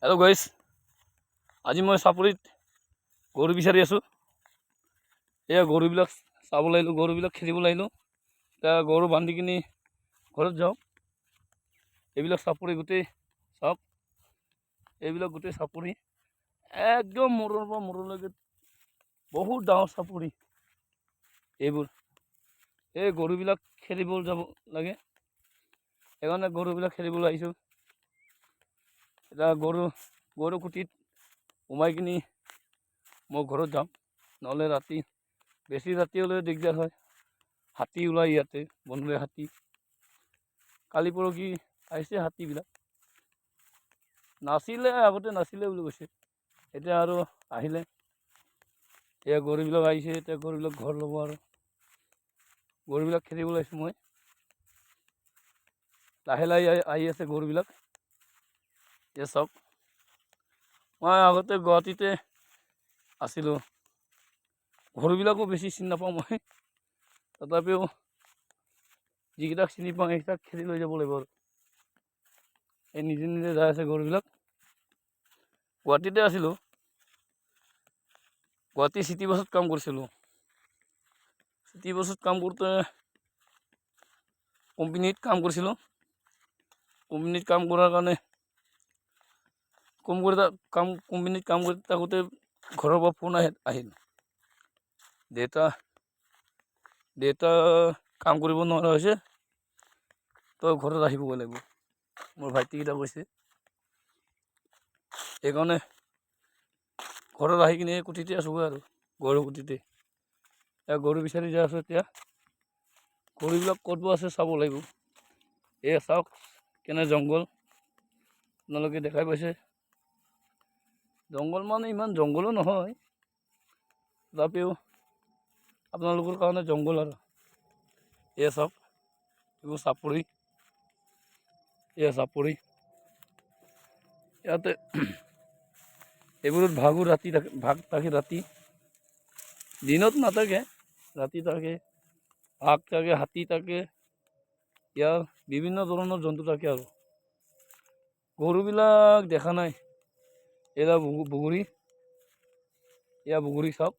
Hello' গাইছ, আজি মই চাপৰিত গৰু বিচাৰি আছোঁ। এয়া গৰুবিলাক চাবলৈ আহিলোঁ, গৰুবিলাক খেদিবলৈ আহিলোঁ। এতিয়া গৰু বান্ধি কিনি ঘৰত যাওঁ। এইবিলাক চাপৰি গোটেই চাওক, এইবিলাক গোটেই চাপৰি একদম মূৰৰ পৰা মূৰলৈকে বহুত ডাঙৰ চাপৰি এইবোৰ। এই গৰুবিলাক খেদিবলৈ যাব লাগে, সেইকাৰণে গৰুবিলাক খেদিবলৈ আহিছোঁ। এতিয়া গৰু খুটিত সোমাই কিনি মই ঘৰত যাম, নহ'লে বেছি ৰাতি হ'লে দিগদাৰ হয়। হাতী ওলাই ইয়াতে, বনৰীয়া হাতী। কালি পৰহি আহিছে হাতীবিলাক, আগতে নাছিলে বুলি কৈছে, এতিয়া আৰু আহিলে। এতিয়া গৰুবিলাক আহিছে, এতিয়া গৰুবিলাক ঘৰ ল'ব আৰু গৰুবিলাক খেদিবলৈ আহিছোঁ মই। লাহে লাহে আহি আছে গৰুবিলাক। এতিয়া চাওক, মই আগতে গুৱাহাটীতে আছিলোঁ, ঘৰবিলাকো বেছি চিনি নাপাওঁ মই। তথাপিও যিকেইটাক চিনি পাওঁ সেইকেইটাক খেদি লৈ যাব লাগিব আৰু। এই নিজে নিজে যাই আছে গৰুবিলাক। গুৱাহাটীতে আছিলোঁ, গুৱাহাটী চিটি বাছত কাম কৰিছিলোঁ। চিটি বাছত কাম কৰোঁতে কোম্পানীত কাম কৰিছিলোঁ। কোম্পানীত কাম কৰাৰ কাৰণে কোম্পানীত কাম কৰি থাকোঁতে ঘৰৰ পৰা ফোন আহিল, দেউতা কাম কৰিব নোৱাৰা হৈছে, তই ঘৰত আহিবগৈ লাগিব। মোৰ ভাইটিকেইটা কৈছে, সেইকাৰণে ঘৰত আহি কিনি কুটিতে আছোগৈ আৰু গৰু কুটিতে। গৰু বিচাৰি যাই আছোঁ। এতিয়া গৰুবিলাক ক'ত বা আছে চাব লাগিব। এয়া চাওক কেনে জংঘল, আপোনালোকে দেখাই পাইছে। জংঘল মানে ইমান জংঘলো নহয়, তথাপিও আপোনালোকৰ কাৰণে জংঘল আৰু। এয়া চাওক, এইবোৰ চাপৰি, এয়া চাপৰি। ইয়াতে এইবোৰত ভাগ থাকে ৰাতি, দিনত নাথাকে, ৰাতি থাকে। বাঘ থাকে, হাতী থাকে, ইয়াৰ বিভিন্ন ধৰণৰ জন্তু থাকে আৰু। গৰুবিলাক দেখা নাই। এয়া বগৰী, চাওক।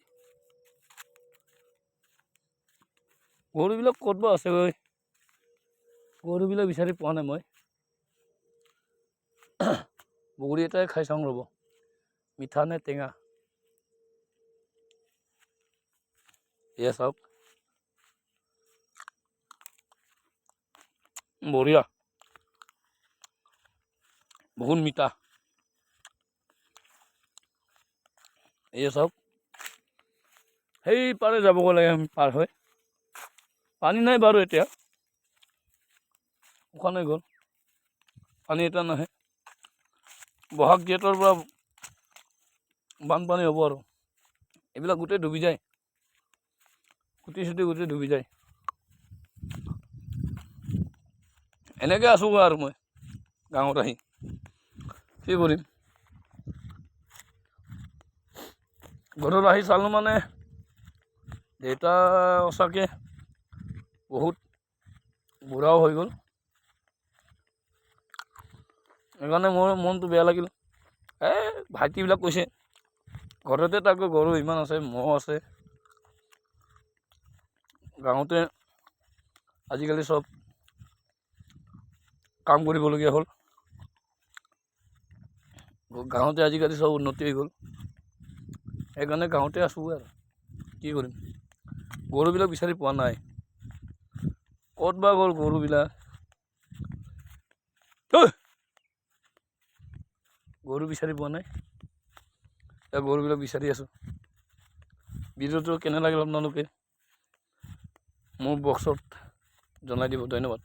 গৰুবিলাক ক'ত বা আছে, গৰুবিলাক বিচাৰি পোৱা নাই মই। বগৰী এটাই খাই চাওঁ ৰ'ব, মিঠা নে টেঙা। এয়া চাওক, বঢ়িয়া, বহুত মিঠা। এয়া চাওক, সেই পাৰে যাবগৈ লাগে আমি পাৰ হৈ। পানী নাই বাৰু এতিয়া, শুকান হৈ গ'ল, পানী এতিয়া নাহে। বহাগ জেঠৰ পৰা বানপানী হ'ব আৰু। এইবিলাক গোটেই ডুবি যায়, খুটি চুটি গোটেই ডুবি যায়। এনেকৈ আছোগৈ আৰু মই গাঁৱত আহি, কি কৰিম। ঘৰত আহি চালোঁ মানে দেউতা সঁচাকৈ বহুত বুঢ়াও হৈ গ'ল। সেইকাৰণে মোৰ মনটো বেয়া লাগিল। ভাইটিবিলাক কৈছে ঘৰতে তাকো গৰু ইমান আছে, ম'হ আছে। গাঁৱতে আজিকালি চব কাম কৰিবলগীয়া হ'ল, গাঁৱতে আজিকালি চব উন্নতি হৈ গ'ল। সেইকাৰণে গাঁৱতে আছোগৈ আৰু কি কৰিম। গৰুবিলাক বিচাৰি পোৱা নাই, ক'ত বা গ'ল গৰুবিলাক। গৰু বিচাৰি পোৱা নাই, এতিয়া গৰুবিলাক বিচাৰি আছোঁ। ভিডিঅ'টো কেনে লাগিল আপোনালোকে মোৰ বক্সত জনাই দিব। ধন্যবাদ।